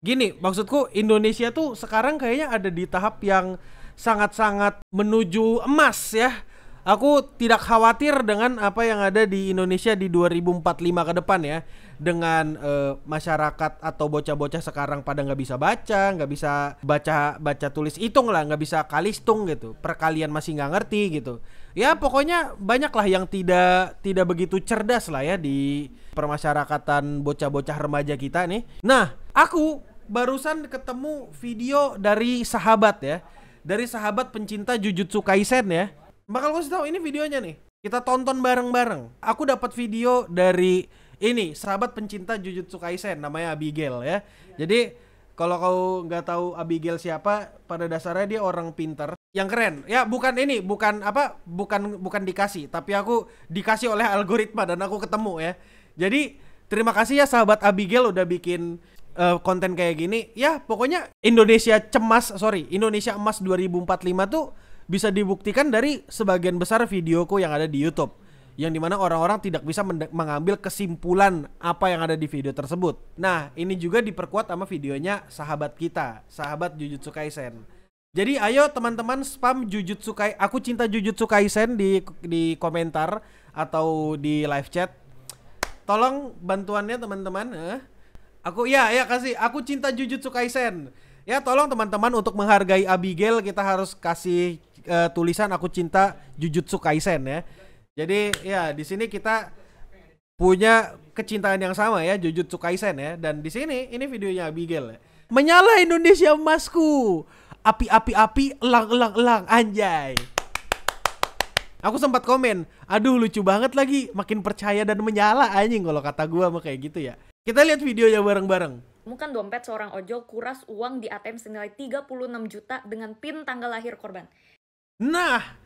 Gini, maksudku Indonesia tuh sekarang kayaknya ada di tahap yang sangat-sangat menuju emas ya. Aku tidak khawatir dengan apa yang ada di Indonesia di 2045 ke depan ya. Dengan masyarakat atau bocah-bocah sekarang pada nggak bisa baca, nggak bisa baca tulis hitung lah, nggak bisa kalistung gitu. Perkalian masih nggak ngerti gitu. Ya pokoknya banyak lah yang tidak begitu cerdas lah ya di permasyarakatan bocah-bocah remaja kita nih. Nah, aku barusan ketemu video dari sahabat ya. Dari sahabat pencinta Jujutsu Kaisen ya. Bakal kasih tahu ini videonya nih. Kita tonton bareng-bareng. Aku dapat video dari ini sahabat pencinta Jujutsu Kaisen namanya Abigail ya. Jadi kalau kau nggak tahu Abigail siapa, pada dasarnya dia orang pinter yang keren. Ya bukan ini, bukan dikasih, tapi aku dikasih oleh algoritma dan aku ketemu ya. Jadi terima kasih ya sahabat Abigail udah bikin konten kayak gini. Ya pokoknya Indonesia emas 2045 tuh bisa dibuktikan dari sebagian besar videoku yang ada di YouTube, yang dimana orang-orang tidak bisa mengambil kesimpulan apa yang ada di video tersebut. Nah ini juga diperkuat sama videonya sahabat kita, sahabat Jujutsu Kaisen. Jadi ayo teman-teman spam Jujutsu Kaisen, aku cinta Jujutsu Kaisen di komentar atau di live chat. Tolong bantuannya teman-teman. Aku kasih aku cinta Jujutsu Kaisen. Ya tolong teman-teman untuk menghargai Abigail kita harus kasih tulisan aku cinta Jujutsu Kaisen ya. Jadi ya di sini kita punya kecintaan yang sama ya, Jujutsu Kaisen ya. Dan di sini ini videonya Abigail ya. Menyala Indonesia emasku. Api elang anjay. Aku sempat komen, aduh lucu banget lagi, makin percaya dan menyala anjing kalau kata gua mah kayak gitu ya. Kita lihat videonya bareng-bareng. Temukan dompet seorang ojol kuras uang di ATM senilai 36 juta dengan PIN tanggal lahir korban. Nah,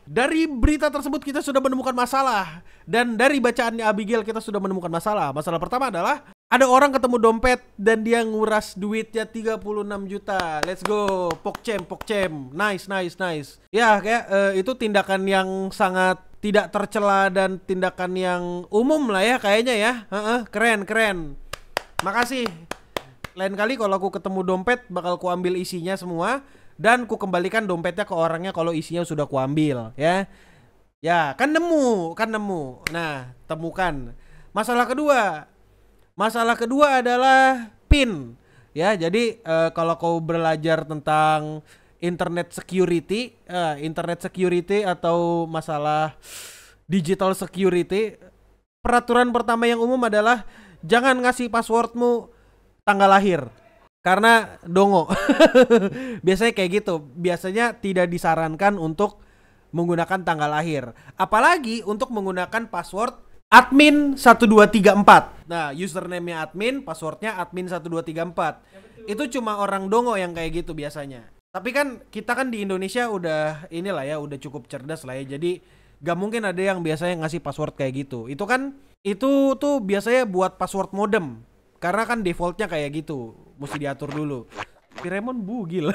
dari berita tersebut kita sudah menemukan masalah. Dan dari bacaannya Abigail kita sudah menemukan masalah. Masalah pertama adalah ada orang ketemu dompet dan dia nguras duitnya 36 juta. Let's go, pokcem. Nice. Ya, kayak itu tindakan yang sangat tidak tercela dan tindakan yang umum lah ya kayaknya ya. Keren. Makasih. Lain kali kalau aku ketemu dompet bakal ku ambil isinya semua dan ku kembalikan dompetnya ke orangnya kalau isinya sudah ku ambil ya. Ya, kan nemu. Nah, temukan. Masalah kedua adalah PIN. Ya, jadi kalau kau belajar tentang internet security atau masalah digital security, peraturan pertama yang umum adalah jangan ngasih passwordmu tanggal lahir. Karena dongo. Biasanya kayak gitu. Biasanya tidak disarankan untuk menggunakan tanggal lahir. Apalagi untuk menggunakan password admin 1234. Nah, username-nya admin, passwordnya admin 1234. Ya, itu cuma orang dongo yang kayak gitu biasanya. Tapi kan kita kan di Indonesia udah inilah ya, udah cukup cerdas lah ya. Jadi gak mungkin ada yang biasanya ngasih password kayak gitu. Itu tuh biasanya buat password modem. Karena kan defaultnya kayak gitu, mesti diatur dulu. Piremon bugil.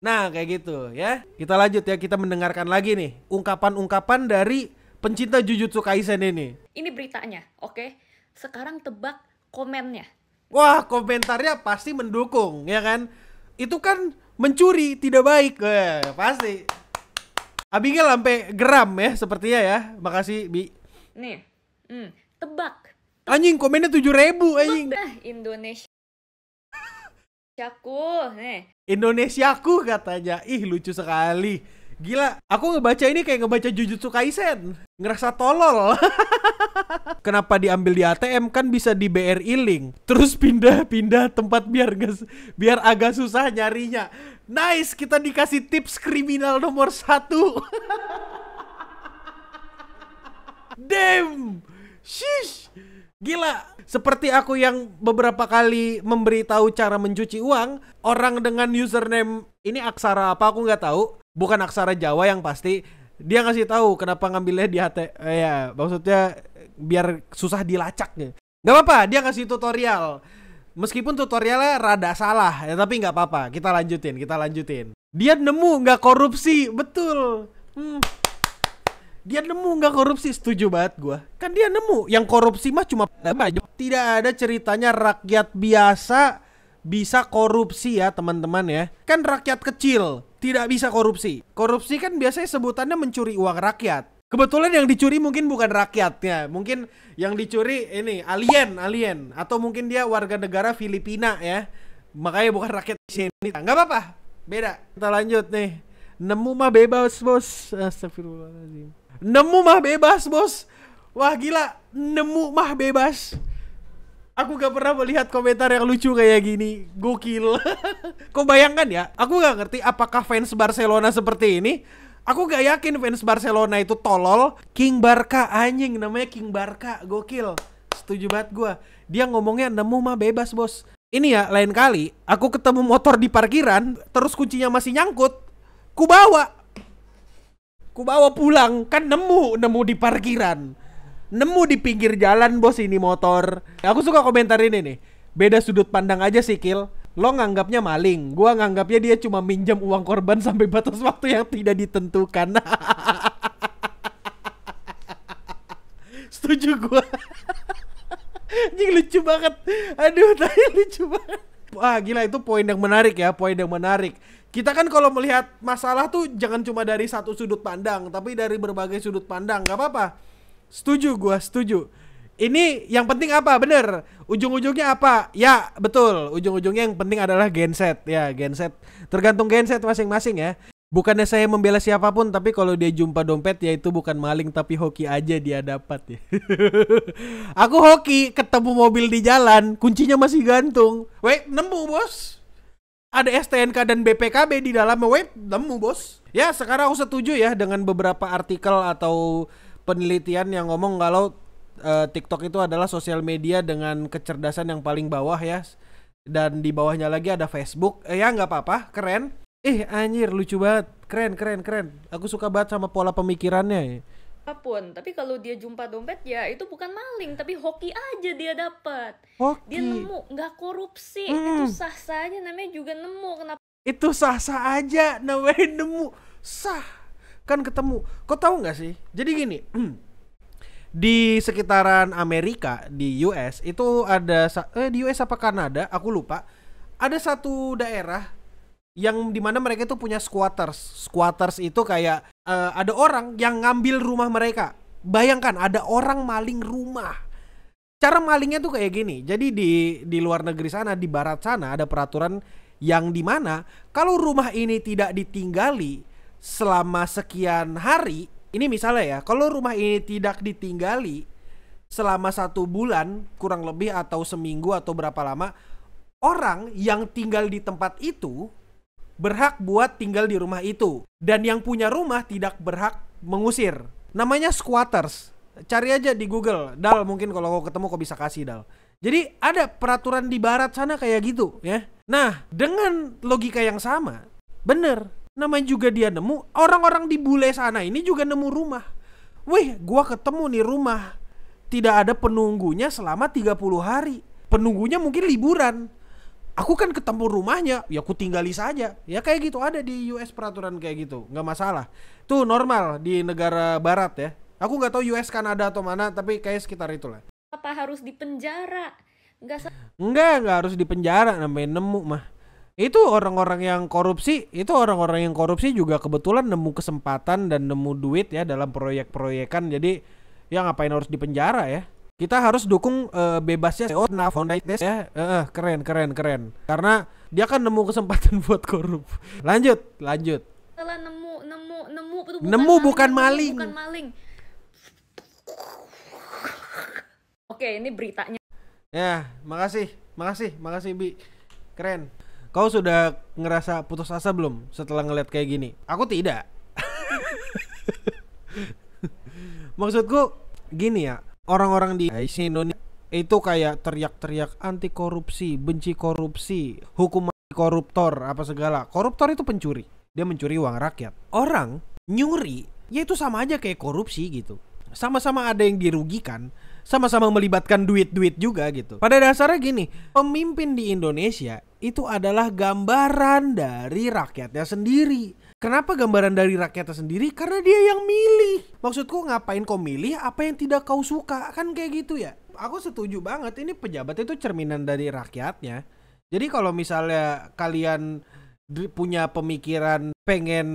Nah kayak gitu ya. Kita lanjut ya, kita mendengarkan lagi nih ungkapan-ungkapan dari pencinta Jujutsu Kaisen ini. Ini beritanya, oke? Sekarang tebak komennya. Wah, komentarnya pasti mendukung ya kan. Itu kan mencuri, tidak baik. Pasti Abigail sampai geram ya sepertinya ya. Makasih Bi. Nih, tebak. Anjing komennya 7.000 anjing. Indonesia. Nih. Indonesiaku katanya. Ih lucu sekali. Gila, aku ngebaca ini kayak ngebaca Jujutsu Kaisen. Ngerasa tolol. Kenapa diambil di ATM, kan bisa di BRI Link. Terus pindah tempat biar agak susah nyarinya. Nice, kita dikasih tips kriminal nomor 1. Damn. Shish. Gila, seperti aku yang beberapa kali memberitahu cara mencuci uang, orang dengan username ini aksara apa aku nggak tahu, bukan aksara Jawa yang pasti, dia ngasih tahu kenapa ngambilnya di ATM. Ya, maksudnya biar susah dilacak ya. Nggak apa-apa, dia ngasih tutorial. Meskipun tutorialnya rada salah, ya tapi nggak apa-apa. Kita lanjutin. Dia nemu nggak korupsi, betul. Dia nemu nggak korupsi, setuju banget gue. Kan dia nemu, yang korupsi mah cuma tidak ada ceritanya rakyat biasa bisa korupsi ya teman-teman ya. Kan rakyat kecil tidak bisa korupsi. Korupsi kan biasanya sebutannya mencuri uang rakyat. Kebetulan yang dicuri mungkin bukan rakyatnya, mungkin yang dicuri ini alien, atau mungkin dia warga negara Filipina ya, makanya bukan rakyat sini. Nggak apa-apa, beda. Kita lanjut nih. Nemu mah bebas bos. Astagfirullahaladzim. Nemu mah bebas bos. Wah gila, nemu mah bebas. Aku gak pernah melihat komentar yang lucu kayak gini. Gokil. Kau bayangkan ya, aku gak ngerti apakah fans Barcelona seperti ini. Aku gak yakin fans Barcelona itu tolol. King Barca anjing, namanya King Barca. Gokil. Setuju banget gue. Dia ngomongnya nemu mah bebas bos. Ini ya lain kali aku ketemu motor di parkiran, terus kuncinya masih nyangkut, ku bawa pulang. Kan nemu di parkiran, nemu di pinggir jalan bos ini motor. Aku suka komentar ini nih. Beda sudut pandang aja sih Kil. Lo nganggapnya maling, gua nganggapnya dia cuma minjam uang korban sampai batas waktu yang tidak ditentukan. Setuju gua. Anjing lucu banget. Aduh, tadi lucu banget. Wah, gila itu poin yang menarik ya, poin yang menarik. Kita kan kalau melihat masalah tuh jangan cuma dari satu sudut pandang, tapi dari berbagai sudut pandang. Gak apa-apa. Setuju gua, setuju. Ini yang penting apa? Bener. Ujung-ujungnya apa? Ya, betul. Ujung-ujungnya yang penting adalah genset. Ya, genset. Tergantung genset masing-masing ya. Bukannya saya membela siapapun, tapi kalau dia jumpa dompet ya itu bukan maling tapi hoki aja dia dapat ya. Aku hoki ketemu mobil di jalan, kuncinya masih gantung. Wait, nemu bos. Ada STNK dan BPKB di dalam. Wait, nemu bos. Ya, sekarang aku setuju ya dengan beberapa artikel atau penelitian yang ngomong kalau TikTok itu adalah sosial media dengan kecerdasan yang paling bawah ya. Dan di bawahnya lagi ada Facebook. Ya nggak apa-apa, keren. Anjir lucu banget. Keren. Aku suka banget sama pola pemikirannya. Apapun, tapi kalau dia jumpa dompet ya itu bukan maling, tapi hoki aja dia dapat. Hoki. Dia nemu, nggak korupsi. Itu sah-sah aja, namanya juga nemu. Kenapa? Itu sah-sah aja, namanya nemu. Sah. Kan ketemu. Kau tahu nggak sih? Jadi gini. Di sekitaran Amerika, di US itu ada di US apa Kanada, aku lupa. Ada satu daerah yang dimana mereka itu punya squatters. Squatters itu kayak ada orang yang ngambil rumah mereka. Bayangkan ada orang maling rumah. Cara malingnya tuh kayak gini. Jadi di luar negeri sana, di barat sana ada peraturan yang dimana kalau rumah ini tidak ditinggali selama sekian hari. Ini misalnya ya, kalau rumah ini tidak ditinggali selama 1 bulan kurang lebih atau seminggu atau berapa lama, orang yang tinggal di tempat itu berhak buat tinggal di rumah itu. Dan yang punya rumah tidak berhak mengusir. Namanya squatters. Cari aja di Google. Dal, mungkin kalau kau ketemu kau bisa kasih Dal. Jadi ada peraturan di barat sana kayak gitu ya. Nah, dengan logika yang sama, bener, namanya juga dia nemu. Orang-orang di bule sana ini juga nemu rumah. Wih, gua ketemu nih rumah, tidak ada penunggunya selama 30 hari. Penunggunya mungkin liburan. Aku kan ketemu rumahnya, ya aku tinggali saja. Ya kayak gitu, ada di US peraturan kayak gitu, nggak masalah. Tuh normal di negara barat ya. Aku nggak tahu US, Kanada atau mana, tapi kayak sekitar itulah. Apa harus dipenjara? Enggak harus dipenjara, namanya nemu mah. Itu orang-orang yang korupsi, juga kebetulan nemu kesempatan dan nemu duit ya dalam proyek-proyekan. Jadi ya ngapain harus dipenjara ya. Kita harus dukung bebasnya CEO Navonaites ya. Keren. Karena dia kan nemu kesempatan buat korup. Lanjut. Setelah nemu itu bukan maling. Bukan maling. Oke, ini beritanya. Ya, makasih Bi. Keren. Kau sudah ngerasa putus asa belum setelah ngeliat kayak gini? Aku tidak. Maksudku gini ya. Orang-orang di Indonesia itu kayak teriak-teriak anti korupsi, benci korupsi, hukum koruptor, apa segala. Koruptor itu pencuri, dia mencuri uang rakyat. Orang nyuri, ya itu sama aja kayak korupsi gitu. Sama-sama ada yang dirugikan, sama-sama melibatkan duit-duit juga gitu. Pada dasarnya gini, pemimpin di Indonesia itu adalah gambaran dari rakyatnya sendiri. Kenapa gambaran dari rakyatnya sendiri? Karena dia yang milih. Maksudku ngapain kau milih apa yang tidak kau suka? Kan kayak gitu ya. Aku setuju banget, ini pejabat itu cerminan dari rakyatnya. Jadi kalau misalnya kalian punya pemikiran pengen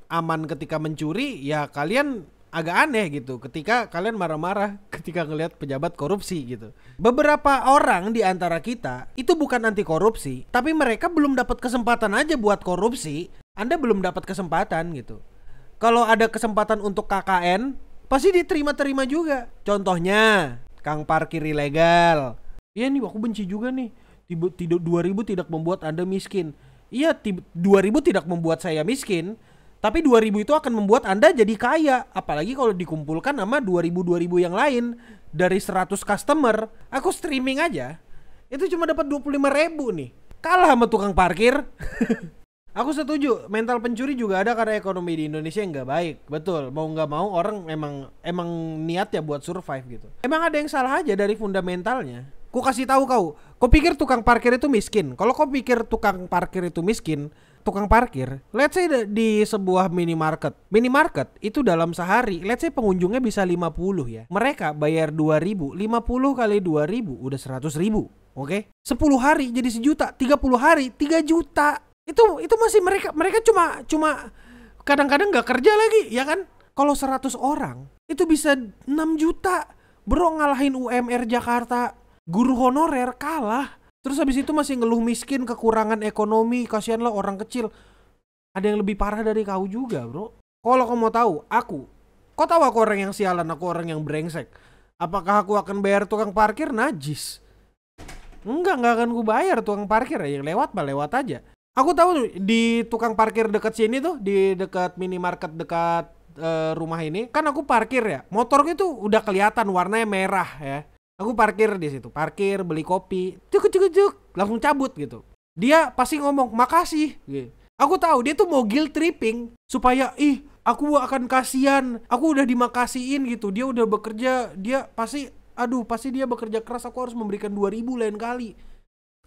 aman ketika mencuri, ya kalian agak aneh gitu ketika kalian marah-marah ketika ngelihat pejabat korupsi gitu. Beberapa orang di antara kita itu bukan anti korupsi, tapi mereka belum dapat kesempatan aja buat korupsi. Anda belum dapat kesempatan gitu. Kalau ada kesempatan untuk KKN, pasti diterima-terima juga. Contohnya, Kang parkir ilegal. Iya nih, aku benci juga nih. 2000 tidak membuat Anda miskin. Iya, 2000 tidak membuat saya miskin. Tapi 2000 itu akan membuat Anda jadi kaya. Apalagi kalau dikumpulkan sama 2000 yang lain. Dari 100 customer, aku streaming aja, itu cuma dapat 25.000 nih. Kalah sama tukang parkir. Aku setuju, mental pencuri juga ada karena ekonomi di Indonesia yang gak baik. Betul, mau gak mau orang emang niatnya buat survive gitu. Emang ada yang salah aja dari fundamentalnya. Ku kasih tahu kau pikir tukang parkir itu miskin? Kalau kau pikir tukang parkir itu miskin, tukang parkir, let's say di sebuah minimarket itu dalam sehari, let's say pengunjungnya bisa 50 ya. Mereka bayar 2.000, 50 kali 2.000 udah 100.000, oke? 10 hari jadi 1 juta, 30 hari 3 juta. Itu masih mereka cuma kadang-kadang nggak kerja lagi, ya kan? Kalau 100 orang itu bisa 6 juta, bro, ngalahin UMR Jakarta. Guru honorer kalah. Terus habis itu masih ngeluh miskin, kekurangan ekonomi, kasihan lah orang kecil. Ada yang lebih parah dari kau juga, bro. Kalau kau mau tahu, kau tahu aku orang yang sialan, aku orang yang brengsek. Apakah aku akan bayar tukang parkir? Najis. Enggak akan ku bayar tukang parkir, yang lewat mah lewat aja. Aku tahu di tukang parkir dekat sini tuh, di dekat minimarket dekat rumah ini, kan aku parkir ya. Motorku itu udah kelihatan warnanya merah ya. Aku parkir di situ, beli kopi, cuk, langsung cabut gitu. Dia pasti ngomong makasih. Gitu. Aku tahu dia tuh mau guilt tripping supaya aku akan kasihan, aku udah dimakasiin gitu. Dia udah bekerja, dia pasti dia bekerja keras. Aku harus memberikan 2.000 lain kali.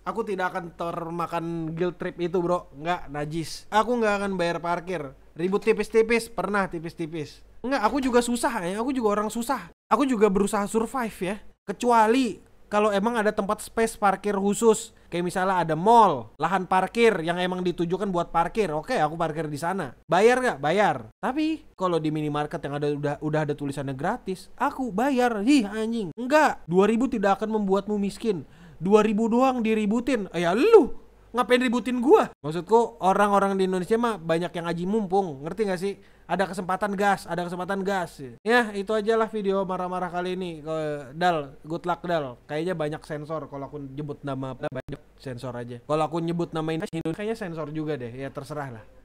Aku tidak akan termakan guilt trip itu, bro. Nggak, najis. Aku nggak akan bayar parkir. Ribut tipis-tipis, pernah tipis-tipis. Nggak, aku juga susah ya. Aku juga orang susah. Aku juga berusaha survive ya. Kecuali kalau emang ada tempat space parkir khusus, kayak misalnya ada mall, lahan parkir yang emang ditujukan buat parkir, oke, aku parkir di sana. Bayar nggak? Bayar. Tapi kalau di minimarket yang udah ada tulisannya gratis, aku bayar. Anjing. Enggak, 2.000 tidak akan membuatmu miskin. 2.000 doang diributin. Ya lu ngapain ributin gua? Maksudku orang-orang di Indonesia mah banyak yang aji mumpung, ngerti gak sih? Ada kesempatan gas. Ya, itu aja lah video marah-marah kali ini. Dal, good luck Dal. Kayaknya banyak sensor kalau aku nyebut nama, banyak sensor aja. Kalau aku nyebut nama Indonesia kayaknya sensor juga deh. Ya terserah lah.